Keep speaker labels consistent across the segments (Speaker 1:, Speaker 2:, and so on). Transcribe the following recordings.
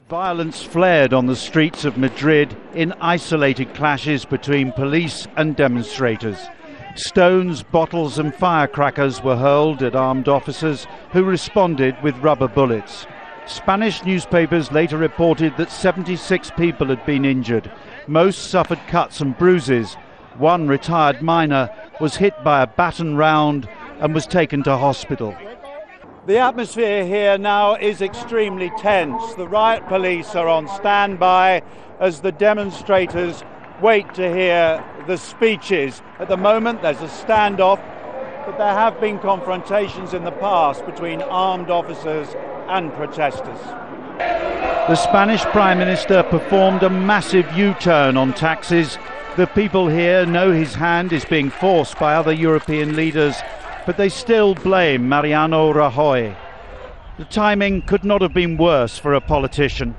Speaker 1: Violence flared on the streets of Madrid in isolated clashes between police and demonstrators. Stones, bottles and firecrackers were hurled at armed officers who responded with rubber bullets. Spanish newspapers later reported that 76 people had been injured. Most suffered cuts and bruises. One retired miner was hit by a baton round and was taken to hospital. The atmosphere here now is extremely tense. The riot police are on standby as the demonstrators wait to hear the speeches. At the moment there's a standoff, but there have been confrontations in the past between armed officers and protesters. The Spanish Prime Minister performed a massive U-turn on taxes. The people here know his hand is being forced by other European leaders, but they still blame Mariano Rajoy. The timing could not have been worse for a politician.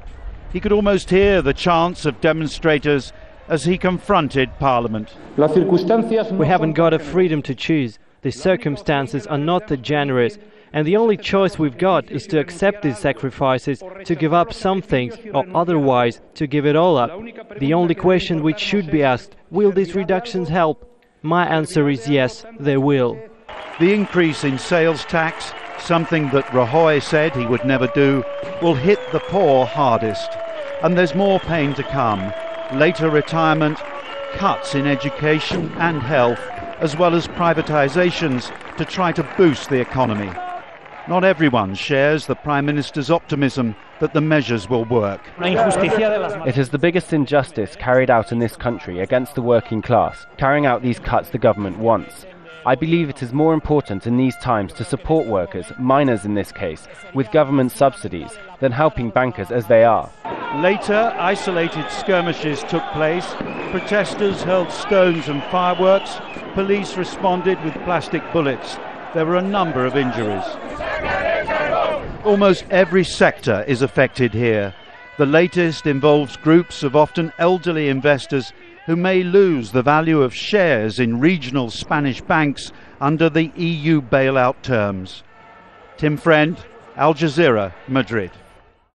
Speaker 1: He could almost hear the chants of demonstrators as he confronted Parliament.
Speaker 2: We haven't got a freedom to choose. The circumstances are not that generous, and the only choice we've got is to accept these sacrifices, to give up some things, or otherwise to give it all up. The only question which should be asked, will these reductions help? My answer is yes, they will.
Speaker 1: The increase in sales tax, something that Rajoy said he would never do, will hit the poor hardest. And there's more pain to come. Later retirement, cuts in education and health, as well as privatisations to try to boost the economy. Not everyone shares the Prime Minister's optimism that the measures will work.
Speaker 3: It is the biggest injustice carried out in this country against the working class, carrying out these cuts the government wants. I believe it is more important in these times to support workers, miners in this case, with government subsidies, than helping bankers as they are.
Speaker 1: Later, isolated skirmishes took place. Protesters hurled stones and fireworks. Police responded with plastic bullets. There were a number of injuries. Almost every sector is affected here. The latest involves groups of often elderly investors who may lose the value of shares in regional Spanish banks under the EU bailout terms. Tim Friend, Al Jazeera, Madrid.